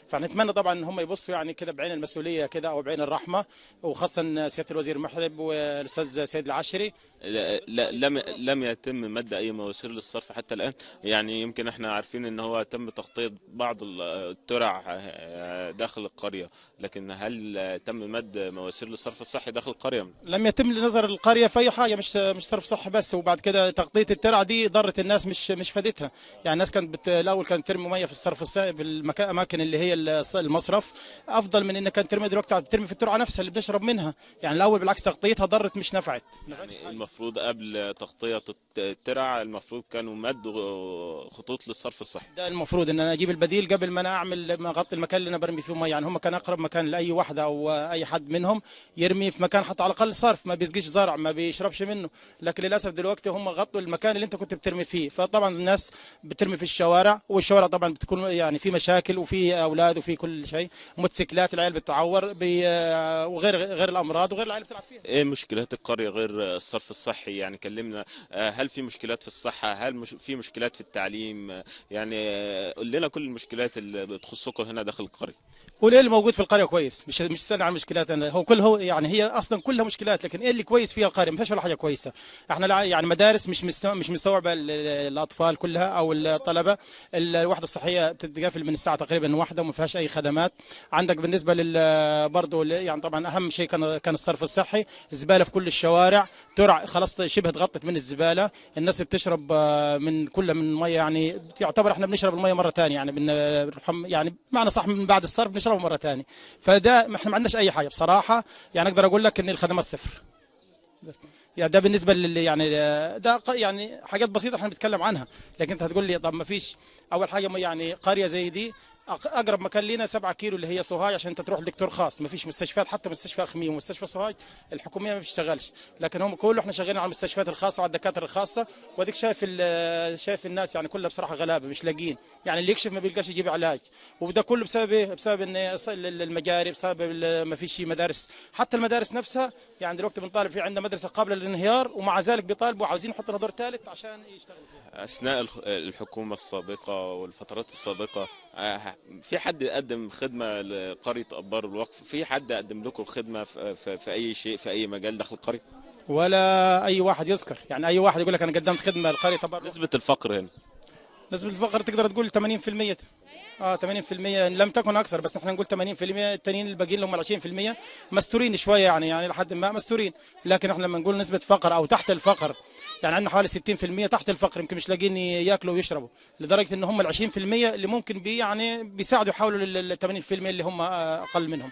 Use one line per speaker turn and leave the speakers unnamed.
فنتمنى طبعا ان هم يبصوا يعني كده بعين المسؤوليه كده او بعين الرحمه، وخاصه سياده الوزير محلب والاستاذ سيد العشري.
لا لم يتم مد اي مواسير للصرف حتى الان. يعني يمكن احنا عارفين ان هو تم تغطية بعض الترع داخل القرية، لكن هل تم مد مواسير للصرف الصحي داخل القرية؟
لم يتم لنظر القريه في اي حاجه، مش صرف صحي بس. وبعد كده تغطيه الترع دي ضرت الناس مش فادتها. يعني الناس كانت الاول كانت ترمي ميه في الصرف الصحي في الاماكن اللي هي المصرف افضل من انك كانت ترمي دلوقتي ترمي في الترعه نفسها اللي بنشرب منها. يعني الاول بالعكس تغطيتها ضرت مش نفعت.
يعني المفروض قبل تغطية الترع المفروض كانوا مدوا خطوط للصرف الصحي.
ده المفروض ان انا اجيب البديل قبل ما انا اعمل ما اغطي المكان اللي انا برمي فيه ميه. يعني هم كان اقرب مكان لاي واحده او اي حد منهم يرمي في مكان حتى على الاقل صرف ما بيسقيش زرع ما بيشربش منه. لكن للاسف دلوقتي هم غطوا المكان اللي انت كنت بترمي فيه. فطبعا الناس بترمي في الشوارع، والشوارع طبعا بتكون يعني في مشاكل وفي اولاد وفي كل شيء، موتوسيكلات العيال بتتعور وغير الامراض وغير العيال بتلعب فيها.
ايه مشكلات القرية غير الصرف الصحي؟ يعني كلمنا، هل في مشكلات في الصحة؟ هل في مشكلات في التعليم؟ يعني قول لنا كل المشكلات اللي بتخصكم هنا داخل القرية.
وايه اللي موجود في القريه كويس؟ مش استنى على المشكلات. أنا هو يعني هي اصلا كلها مشكلات، لكن ايه اللي كويس فيها القريه؟ ما فيش ولا حاجه كويسه. احنا يعني مدارس مش مستوعبه الاطفال كلها او الطلبه. الوحده الصحيه بتتقفل من الساعه تقريبا واحده وما فيهاش اي خدمات. عندك بالنسبه برضه يعني طبعا اهم شيء كان الصرف الصحي. الزباله في كل الشوارع، ترع خلاص شبه اتغطت من الزباله. الناس بتشرب من ميه، يعني يعتبر احنا بنشرب الميه مره ثانيه، يعني يعني معنى صح من بعد الصرف بنشربه مره ثانيه. فده احنا ما عندناش اي حاجه بصراحه. يعني اقدر اقول لك ان الخدمات صفر. يعني ده بالنسبه يعني ده يعني حاجات بسيطه احنا بنتكلم عنها. لكن انت هتقول لي طب ما فيش اول حاجه يعني قريه زي دي اقرب مكان لينا 7 كيلو اللي هي سوهاج عشان انت تروح لدكتور خاص. ما فيش مستشفيات، حتى مستشفى اخميم ومستشفى سوهاج الحكوميه ما بتشتغلش. لكن هم كله احنا شغالين على المستشفيات الخاصه وعلى الدكاتره الخاصه. واديك شايف الناس يعني كلها بصراحه غلابه مش لاقين. يعني اللي يكشف ما بيلقاش يجيب علاج. وده كله بسبب ايه؟ بسبب ان المجاري، بسبب ما فيش مدارس. حتى المدارس نفسها يعني دلوقتي بنطالب في عندنا مدرسه قابله للانهيار، ومع ذلك بيطالبوا عاوزين يحطوا لها دور ثالث عشان يشتغلوا فيها.
اثناء الحكومة السابقة والفترات السابقة، في حد قدم خدمة لقرية أبار الوقف؟ في حد قدم لكم خدمة في أي شيء في أي مجال داخل القرية؟
ولا اي واحد يذكر. يعني اي واحد يقول لك انا قدمت خدمه لقريه ابار الوقف.
نسبة الفقر هنا؟
نسبه الفقر تقدر تقول 80%. 80% لم تكن اكثر، بس احنا نقول 80%. التانيين الباقيين اللي هم 20% مستورين شويه، يعني لحد ما مستورين. لكن احنا لما نقول نسبه فقر او تحت الفقر، يعني عندنا حوالي 60% تحت الفقر، يمكن مش لاقيين ياكلوا ويشربوا. لدرجه ان هم ال 20% اللي ممكن يعني بيساعدوا يحاولوا لل 80% اللي هم اقل منهم.